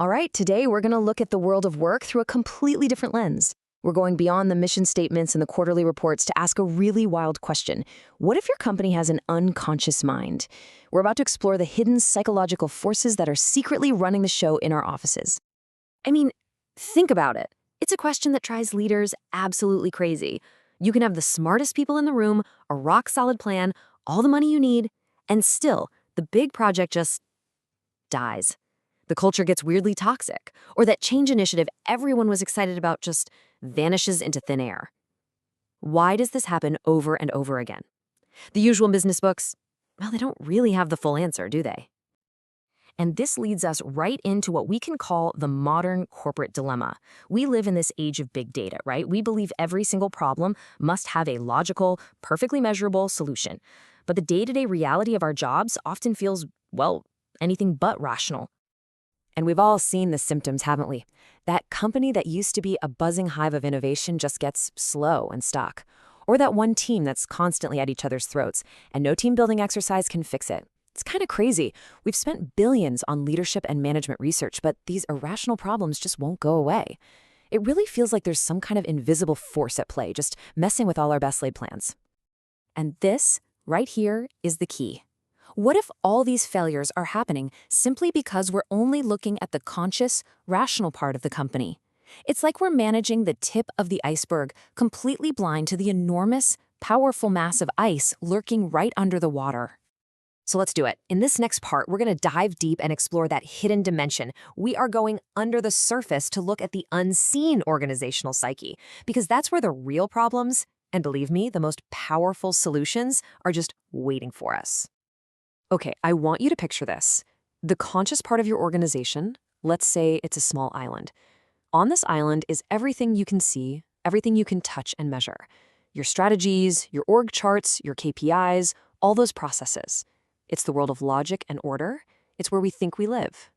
All right, today we're going to look at the world of work through a completely different lens. We're going beyond the mission statements and the quarterly reports to ask a really wild question. What if your company has an unconscious mind? We're about to explore the hidden psychological forces that are secretly running the show in our offices. I mean, think about it. It's a question that drives leaders absolutely crazy. You can have the smartest people in the room, a rock-solid plan, all the money you need, and still, the big project just dies. The culture gets weirdly toxic, or that change initiative everyone was excited about just vanishes into thin air. Why does this happen over and over again? The usual business books, well, they don't really have the full answer, do they? And this leads us right into what we can call the modern corporate dilemma. We live in this age of big data, right? We believe every single problem must have a logical, perfectly measurable solution. But the day-to-day reality of our jobs often feels, well, anything but rational. And we've all seen the symptoms, haven't we? That company that used to be a buzzing hive of innovation just gets slow and stuck. Or that one team that's constantly at each other's throats, and no team building exercise can fix it. It's kind of crazy. We've spent billions on leadership and management research, but these irrational problems just won't go away. It really feels like there's some kind of invisible force at play, just messing with all our best laid plans. And this, right here, is the key. What if all these failures are happening simply because we're only looking at the conscious, rational part of the company? It's like we're managing the tip of the iceberg, completely blind to the enormous, powerful mass of ice lurking right under the water. So let's do it. In this next part, we're going to dive deep and explore that hidden dimension. We are going under the surface to look at the unseen organizational psyche, because that's where the real problems, and believe me, the most powerful solutions, are just waiting for us. Okay, I want you to picture this. The conscious part of your organization, let's say it's a small island. On this island is everything you can see, everything you can touch and measure. Your strategies, your org charts, your KPIs, all those processes. It's the world of logic and order. It's where we think we live.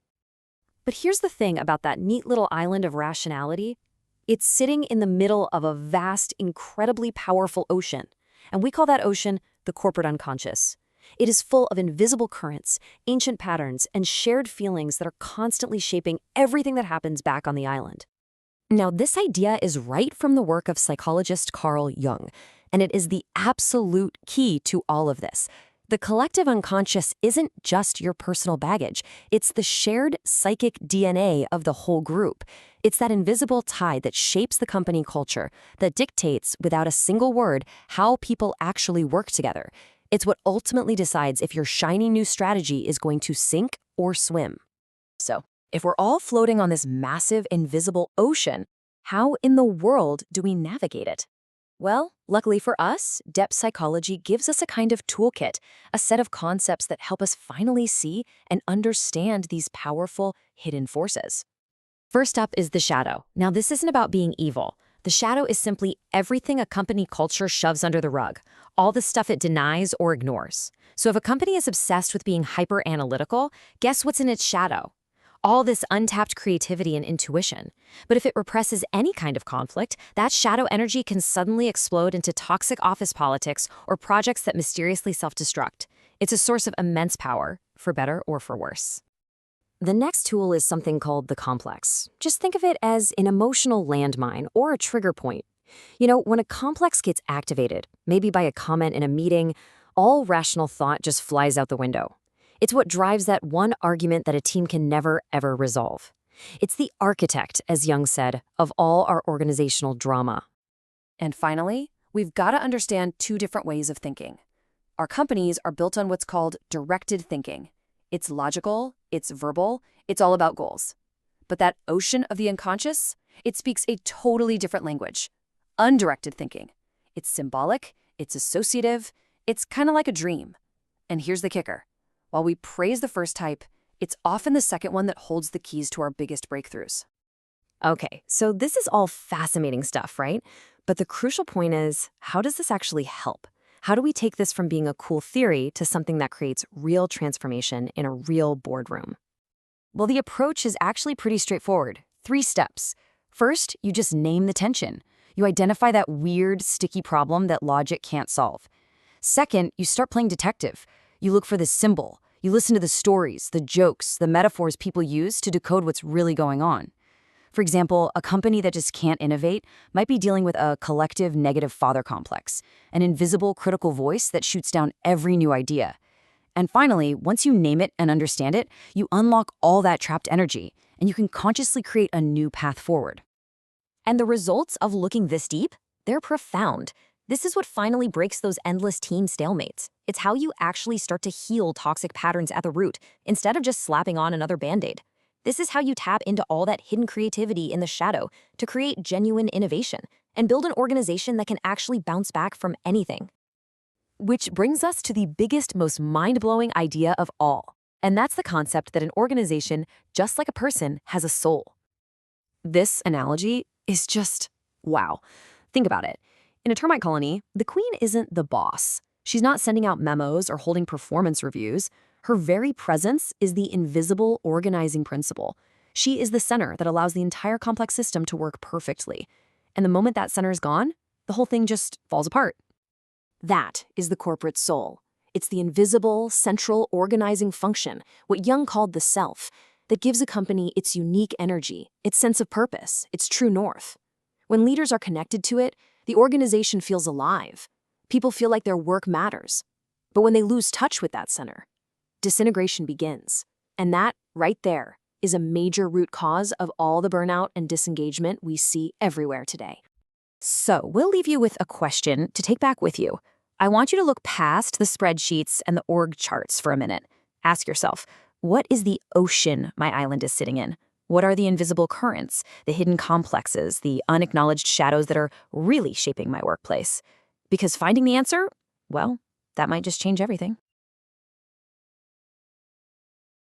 But here's the thing about that neat little island of rationality. It's sitting in the middle of a vast, incredibly powerful ocean. And we call that ocean the corporate unconscious. It is full of invisible currents, ancient patterns, and shared feelings that are constantly shaping everything that happens back on the island. Now, this idea is right from the work of psychologist Carl Jung, and it is the absolute key to all of this. The collective unconscious isn't just your personal baggage. It's the shared psychic DNA of the whole group. It's that invisible tide that shapes the company culture, that dictates, without a single word, how people actually work together. It's what ultimately decides if your shiny new strategy is going to sink or swim. So, if we're all floating on this massive, invisible ocean, how in the world do we navigate it? Well, luckily for us, depth psychology gives us a kind of toolkit, a set of concepts that help us finally see and understand these powerful, hidden forces. First up is the shadow. Now, this isn't about being evil. The shadow is simply everything a company culture shoves under the rug, all the stuff it denies or ignores. So if a company is obsessed with being hyper-analytical, guess what's in its shadow? All this untapped creativity and intuition. But if it represses any kind of conflict, that shadow energy can suddenly explode into toxic office politics or projects that mysteriously self-destruct. It's a source of immense power, for better or for worse. The next tool is something called the complex. Just think of it as an emotional landmine or a trigger point. You know, when a complex gets activated, maybe by a comment in a meeting, all rational thought just flies out the window. It's what drives that one argument that a team can never, ever resolve. It's the architect, as Jung said, of all our organizational drama. And finally, we've got to understand two different ways of thinking. Our companies are built on what's called directed thinking. It's logical, it's verbal, it's all about goals. But that ocean of the unconscious, it speaks a totally different language. Undirected thinking. It's symbolic, it's associative, it's kind of like a dream. And here's the kicker. While we praise the first type, it's often the second one that holds the keys to our biggest breakthroughs. Okay, so this is all fascinating stuff, right? But the crucial point is, how does this actually help? How do we take this from being a cool theory to something that creates real transformation in a real boardroom? Well, the approach is actually pretty straightforward. 3 steps. First, you just name the tension. You identify that weird, sticky problem that logic can't solve. Second, you start playing detective. You look for the symbol. You listen to the stories, the jokes, the metaphors people use to decode what's really going on. For example, a company that just can't innovate might be dealing with a collective negative father complex, an invisible critical voice that shoots down every new idea. And finally, once you name it and understand it, you unlock all that trapped energy, and you can consciously create a new path forward. And the results of looking this deep? They're profound. This is what finally breaks those endless team stalemates. It's how you actually start to heal toxic patterns at the root, instead of just slapping on another Band-Aid. This is how you tap into all that hidden creativity in the shadow to create genuine innovation and build an organization that can actually bounce back from anything. Which brings us to the biggest, most mind-blowing idea of all. And that's the concept that an organization, just like a person, has a soul. This analogy is just wow. Think about it. In a termite colony, the queen isn't the boss. She's not sending out memos or holding performance reviews. Her very presence is the invisible organizing principle. She is the center that allows the entire complex system to work perfectly. And the moment that center is gone, the whole thing just falls apart. That is the corporate soul. It's the invisible, central organizing function, what Jung called the self, that gives a company its unique energy, its sense of purpose, its true north. When leaders are connected to it, the organization feels alive. People feel like their work matters. But when they lose touch with that center, disintegration begins. And that, right there, is a major root cause of all the burnout and disengagement we see everywhere today. So, we'll leave you with a question to take back with you. I want you to look past the spreadsheets and the org charts for a minute. Ask yourself, what is the ocean my island is sitting in? What are the invisible currents, the hidden complexes, the unacknowledged shadows that are really shaping my workplace? Because finding the answer, well, that might just change everything.